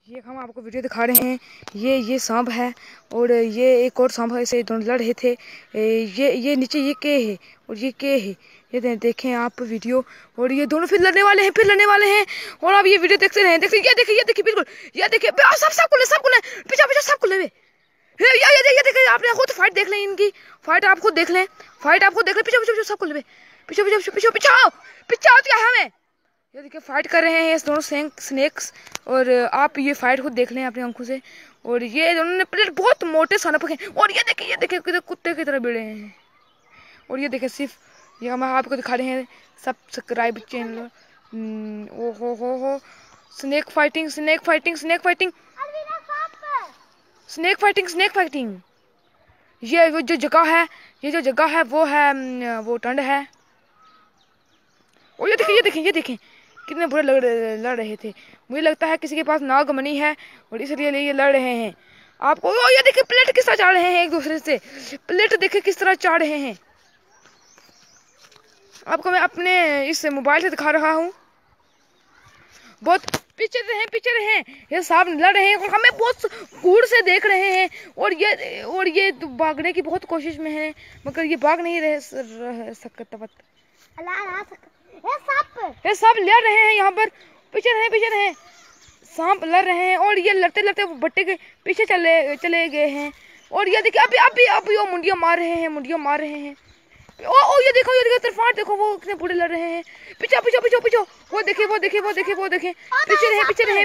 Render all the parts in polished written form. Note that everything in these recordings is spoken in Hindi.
ये हम आपको वीडियो दिखा रहे हैं। ये सांप है और ये एक और सांप है, इसे दोनों लड़ रहे थे। ये नीचे ये के है और ये के है। ये देखें आप वीडियो। और ये दोनों फिर लड़ने वाले हैं और आप ये वीडियो देखते रहे। देखिए ये देखिए बिल्कुल ये देखिए सब कुल पीछा सब कुल ये देखिए आपने खुद फाइट देख लें, इनकी फाइट आप खुद देख लें। पीछे सब कुल पीछे क्या हमें ये देखिए फाइट कर रहे हैं इस दोनों स्नेक्स। और आप ये फाइट खुद देख लें अपनी आंखों से। और ये दोनों ने प्लेट बहुत मोटे सांप हैं और ये देखिए कुत्ते की तरह भिड़े हैं। और ये देखिए सिर्फ ये हम आपको दिखा रहे हैं सब्सक्राइब चैनल। हो स्नेक फाइटिंग। ये जो जगह है वो ठंड है। और ये देखें कितने बुरे लड़ रहे थे। मुझे लगता है किसी के पास नागमणि है और इसलिए ये लड़ रहे हैं। आपको ये देखिए प्लेट किस तरह चाड़ रहे हैं एक दूसरे से। प्लेट देखिए किस तरह चाड़ रहे हैं। आपको मैं अपने इस मोबाइल से दिखा रहा हूँ। बहुत पीछे रहे ये सांप लड़ रहे हैं और हमें बहुत दूर से देख रहे हैं। और ये भागने की बहुत कोशिश में है मगर ये भाग नहीं रह सकता। ये सांप लड़ रहे हैं यहाँ पर। पीछे रहे सांप लड़ रहे हैं और ये लड़ते भट्टे के पीछे चले गए हैं। और ये देखिए अभी वो मुंडियां मार रहे हैं। ओ ये देखो तरफाट देखो वो कितने बूढ़े लड़ रहे हैं। पीछे वो देखिए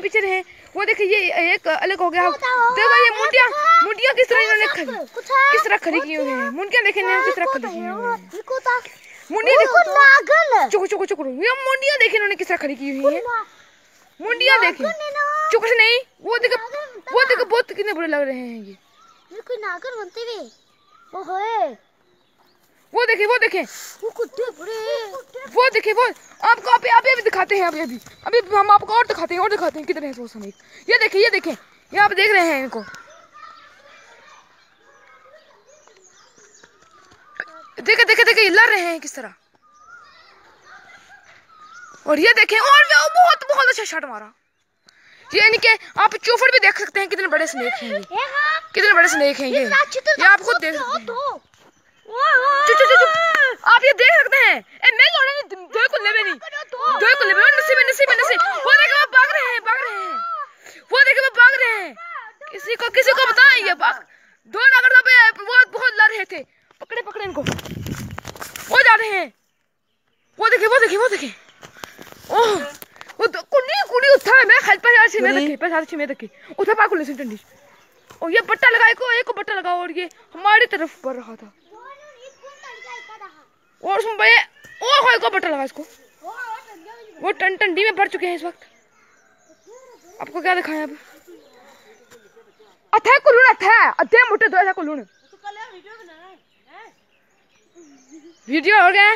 पीछे रहे। वो देखिए ये एक अलग हो गया। देखो ये मुंडियां किस तरह खड़ी की हुई है। मुंडियां देखें किस तरह खड़ी की हुई है। मुंडियां देखो चुक ये मुंडियां देखें इन्होंने किस तरह खड़ी की हुई है। मुंडियां देखें चुक से नहीं। वो देखो बहुत कितने बुरे लग रहे हैं ये। कोई नागर बनते हुए ओए वो देखें वो कुत्ते बड़े वो देखिए वो आपको अभी दिखाते हैं। अभी हम आपको और दिखाते हैं कितने हैं वो समय। ये देखें ये आप देख रहे हैं इनको। देखिए ये लड़ रहे हैं किस तरह। और ये देखें और बहुत अच्छा शॉट मारा। ये इनके आप चूफड़ भी देख सकते हैं कितने बड़े स्नेक हैं ये। ये आप खुद देख सकते हैं। आप ये देख सकते हैं। मैं दो को लेवे नसीब वो देखिए वो भाग रहे हैं। वो देखिए वो भाग रहे हैं। किसी को बताएं ये भाग दो नगर पे वो बहुत लड़ रहे थे। पकड़े इनको वो जा रहे हैं। वो देखिए ओह वो कुड़ी उठा है। मैं खाल पे देखी उठा पा कुल से टंडी। और ये बट्टा लगा एक को बट्टा लगा और ये हमारी तरफ बढ़ रहा था। और उसमें कोई को बट्टा लगा इसको। वो टंडी में भर चुके हैं इस वक्त। आपको क्या दिखाएं अब। अथे कुलून अथे मोटे दो कुलून वीडियो हो गया।